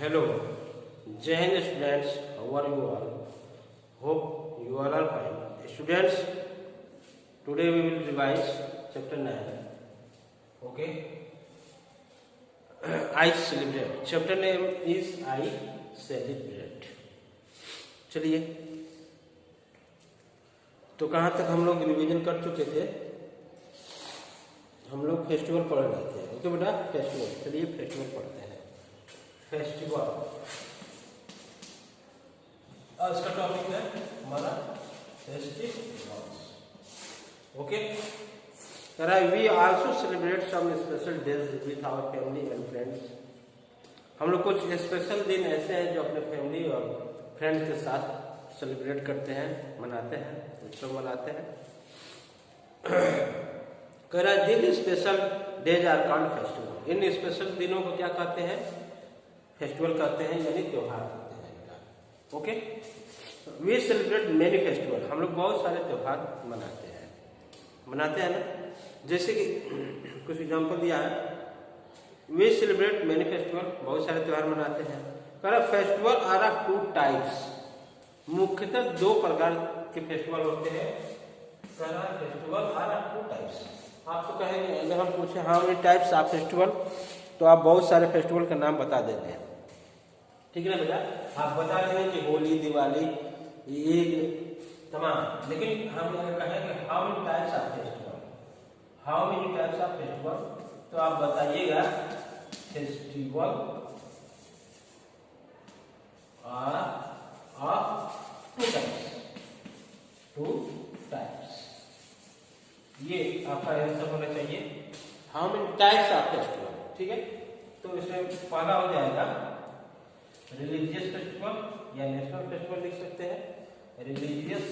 Hello, Jai Hind students, how are you all? Hope you all are fine. Students, today we will revise chapter 9. Okay? I celebrate. Chapter name is I celebrate. चलिए, तो कहाँ तक हम लोग revision कर चुके थे? हम लोग फेस्टिवल पढ़ रहे थे. ओके बेटा, फेस्टिवल. चलिए फेस्टिवल पढ़ते हैं. फेस्टिवल आज का टॉपिक है हमारा festivals. Okay, we also celebrate some special days with our family and friends. हम लोग कुछ स्पेशल दिन ऐसे हैं जो अपने फैमिली और फ्रेंड्स के साथ सेलिब्रेट करते हैं, मनाते हैं, उत्सव मनाते हैं. कह रहा है दिन special days are called festival. इन स्पेशल दिनों को क्या कहते हैं? फेस्टिवल कहते हैं, यानी त्योहार कहते हैं. Okay, we celebrate many festival. हम लोग बहुत सारे त्योहार मनाते हैं ना. जैसे कि कुछ एग्जाम्पल दिया है, वी सेलिब्रेट मेनी फेस्टिवल, बहुत सारे त्योहार मनाते हैं. कह festival are of two types. मुख्यतः दो प्रकार के फेस्टिवल होते हैं. Festival are of two types. आपको कहेंगे, अगर हम पूछे how many types of festival, तो आप बहुत सारे फेस्टिवल का नाम बता देते हैं. ठीक है ना बेटा, आप बता रहे हैं कि होली, दिवाली, ईद, तमाम. लेकिन हम अगर कहेंगे how many types of festival, how many types of festival, तो आप बताइएगा festival are of two types. ये आपका आंसर होना चाहिए, how many types of festival. ठीक है, तो इसमें पहला हो जाएगा रिलीजियस फेस्टिवल या नेशनल फेस्टिवल लिख सकते हैं. रिलीजियस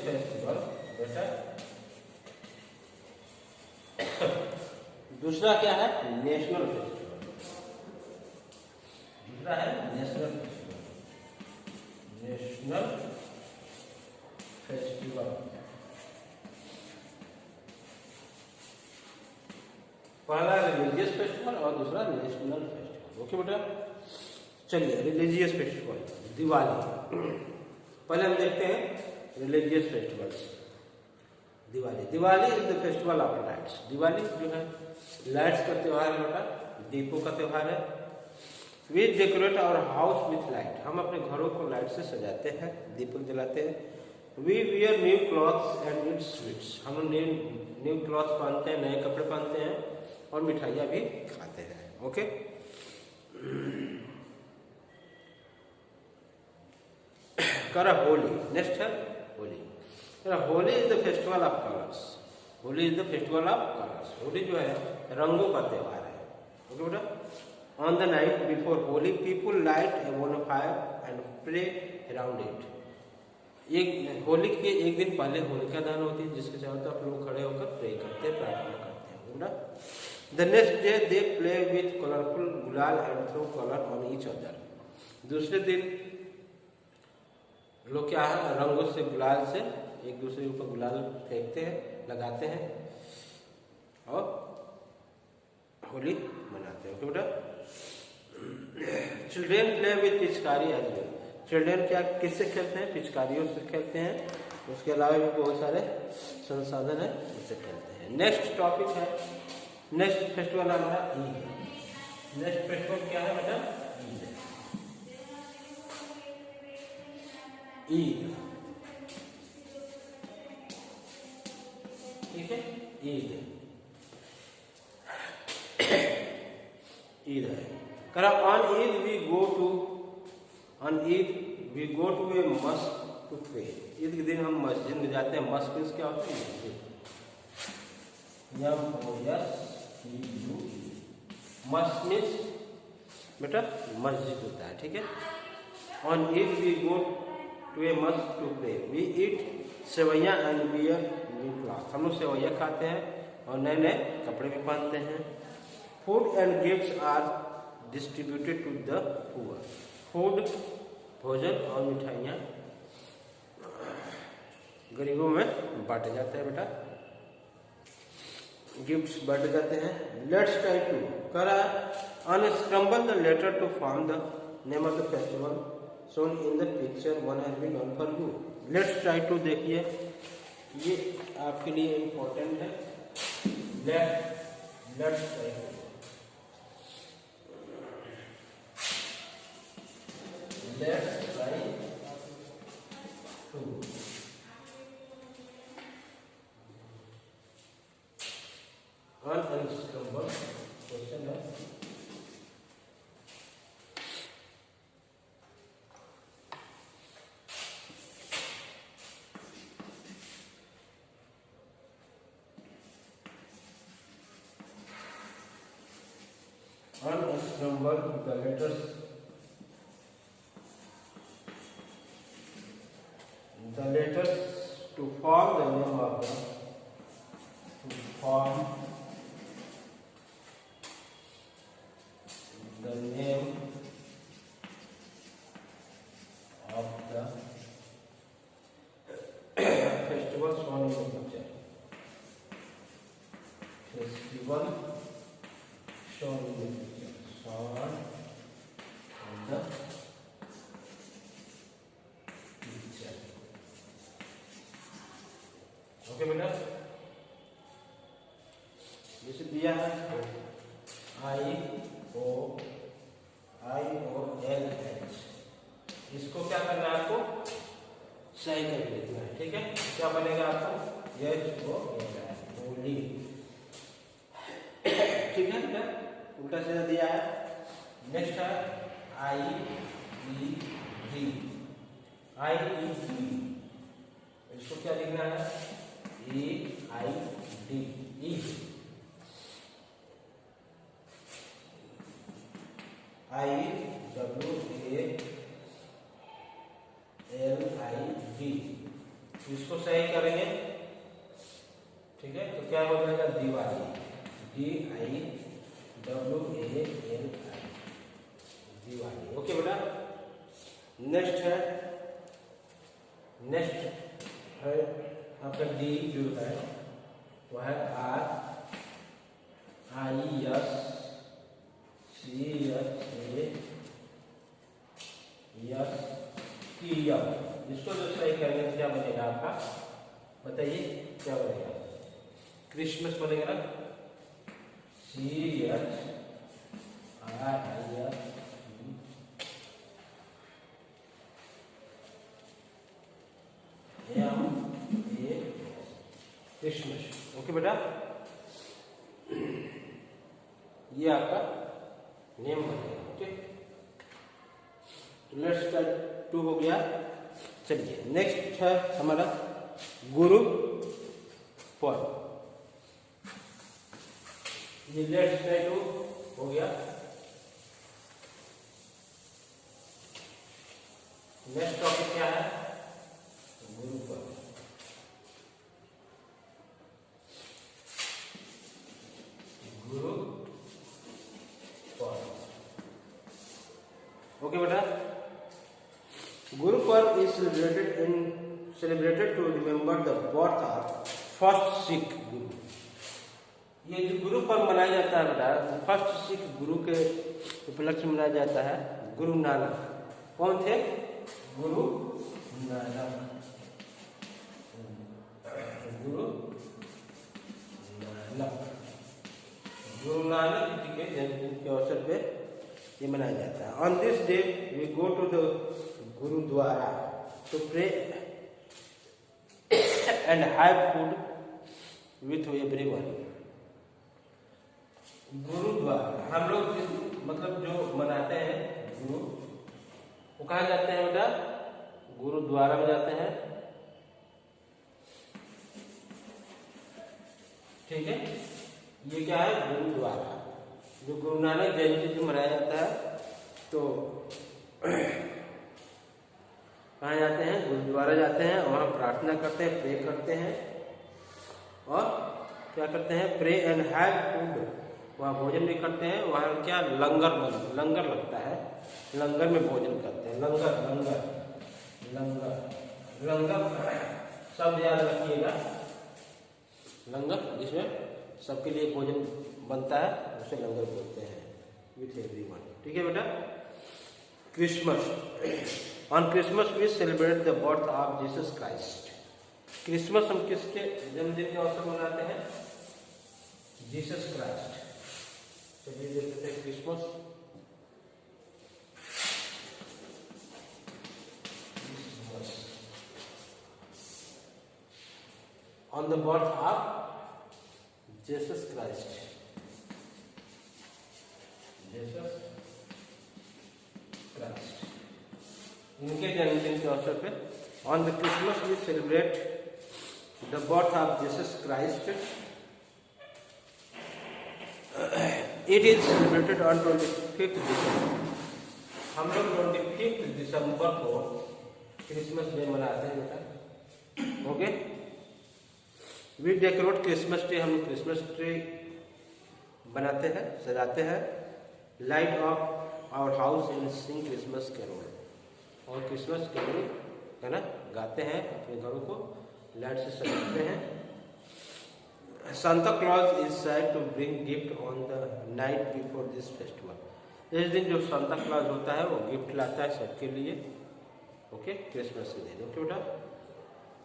फेस्टिवल बेटा. दूसरा क्या है? National festival. दूसरा है नेशनल फेस्टिवल. National festival. पहला रिलीजियस फेस्टिवल और दूसरा नेशनल फेस्टिवल. ओके बेटा, चलिए रिलीजियस फेस्टिवल दिवाली. पहले हम देखते हैं religious festivals. Diwali is the festival of lights. Diwali जो है लाइट्स का त्योहार है बेटा, दीपों का त्योहार है. We decorate our house with light. हम अपने घरों को लाइट से सजाते हैं, दीपक जलाते हैं. We wear new clothes and eat sweets. हम लोग न्यू क्लॉथ पहनते हैं, नए कपड़े पहनते हैं और मिठाइयाँ भी खाते हैं. ओके, करा होली. नेक्स्ट है Holi. Holi is the festival of colours. Holi is the festival of colours. Holi जो है रंगों का त्योहार है. ओके बेटा, on the night before Holi people light a bonfire and pray around it. एक होली के एक दिन पहले होलिका दहन होती है, जिसके चारों तरफ लोग खड़े होकर प्रे करते हैं, प्रार्थना करते हैं. The next day they play with colourful gulal and throw colour on each other. दूसरे दिन लोग क्या है, रंगों से, गुलाल से एक दूसरे के ऊपर गुलाल फेंकते हैं, लगाते हैं और होली मनाते हैं. बेटा, चिल्ड्रेन प्ले विथ पिचकारी एज वेल. चिल्ड्रेन क्या किससे खेलते हैं? पिचकारियों से खेलते हैं. उसके अलावा भी बहुत सारे संसाधन है, उससे खेलते हैं. नेक्स्ट टॉपिक है, नेक्स्ट फेस्टिवल हमारा ईद. नेक्स्ट फेस्टिवल क्या है बेटा? ईद. ठीक है, ईद. ईद है. करा on Eid we go to a mosque to pray. Eid के दिन हम मस्जिद में जाते हैं. मस्क मीन्स क्या होता है? मस्क मीन्स बेटा मस्जिद होता है. ठीक है, on Eid we go to a mosque to pray. We eat sewaiyan and wear new cloth. हम लोग सेवैया खाते हैं और नए नए कपड़े भी पहनते हैं. Food and gifts are distributed to the poor. Food, भोजन और मिठाइयाँ गरीबों में बांटे जाते हैं बेटा. गिफ्ट्स बढ़ जाते हैं। लेट्स ट्राई टू करा unscramble the letter to form the name of the festival shown in the picture one has been done for you. Let's try to देखिए, ये आपके लिए इम्पोर्टेंट है। Let's try to unscramble question है। Unscramble the letters to form the name of the name of the festival shown in the picture. Festival shown in the picture. Shown in the picture. Okay बेटा, जैसे दिया है IOLH, इसको क्या करना है आपको सही कर देना है। ठीक है, क्या बनेगा आपको होली। ठीक है बेटा, उल्टा सीधा दिया है। नेक्स्ट है IED, इसको क्या लिखना है EID। IWALID, इसको सही करेंगे। ठीक है, तो क्या हो जाएगा दिवाली, DIWALI, दिवाली। ओके बेटा, नेक्स्ट है आपका डी जो है वो है RISCHASTM, इसको जो सही करेंगे क्या बनेगा आपका, बताइए क्या बनेगा? क्रिसमस बनेगा ना, CHRISTMAS। क्रिसमस। ओके बेटा, ये आपका नेम बनेगा। ओके, तो लेट्स स्टार्ट 2 हो गया। चलिए नेक्स्ट है हमारा गुरु पर्व। ये लेट्स ट्राई टू हो गया। नेक्स्ट टॉपिक क्या है? गुरु पर्व। ओके बेटा, Guru Parv is celebrated to remember the birth of first Sikh Guru. ये जो गुरु पर्व मनाया जाता है बेटा, फर्स्ट सिख गुरु के उपलक्ष्य में मनाया जाता है। गुरु नानक कौन थे? गुरु नानक। गुरु नानक जी के जन्मदिन के अवसर पे ये मनाया जाता है। On this day we go to the gurudwara to pray and have food with everyone. Gurudwara हम लोग मतलब जो मनाते हैं गुरु, वो कहाँ जाते हैं बेटा? गुरुद्वारा में जाते हैं। ठीक है, ये क्या है? गुरुद्वारा। जो गुरु नानक जयंती जो मनाया जाता है, तो कहाँ जाते हैं? गुरुद्वारा जाते हैं, वहाँ प्रार्थना करते हैं, प्रे करते हैं, और क्या करते हैं? प्रे एंड हैव फूड, वहाँ भोजन भी करते हैं। वहाँ क्या लंगर लगता है, लंगर में भोजन करते हैं। लंगर शब्द याद रखिएगा, लंगर जिसमें सबके लिए भोजन बनता है, उसे लंगर बोलते हैं, विथ एवरीवन। ठीक है बेटा। Christmas, on Christmas we celebrate the birth of Jesus Christ. Christmas हम किसके जन्मदिन के अवसर मनाते हैं? Jesus Christ. चलिए देखते हैं Christmas. On the birth of Jesus Christ, Jesus Christ, इनके जन्मदिन के अवसर पे on the Christmas we celebrate the birth of Jesus Christ. It is celebrated on 25 December. हम लोग 25 दिसंबर को क्रिसमस डे मनाते हैं बेटा। Okay. We decorate Christmas tree, हम लोग क्रिसमस ट्री बनाते हैं, सजाते हैं। Light of our house and sing Christmas carol, और क्रिसमस कैरोल है ना गाते हैं, अपने घरों को लाइट से सजाते हैं। Santa Claus is said to bring gift on the night before this festival. इस दिन जो सांता क्लॉज होता है वो गिफ्ट लाता है सबके लिए। ओके, क्रिसमस के दिन। ओके बेटा।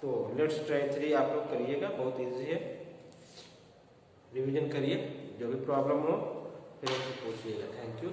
तो लेट्स ट्राई 3 आप लोग करिएगा, बहुत इजी है, रिवीजन करिए। जो भी प्रॉब्लम हो फिर पूछिएगा। Thank you.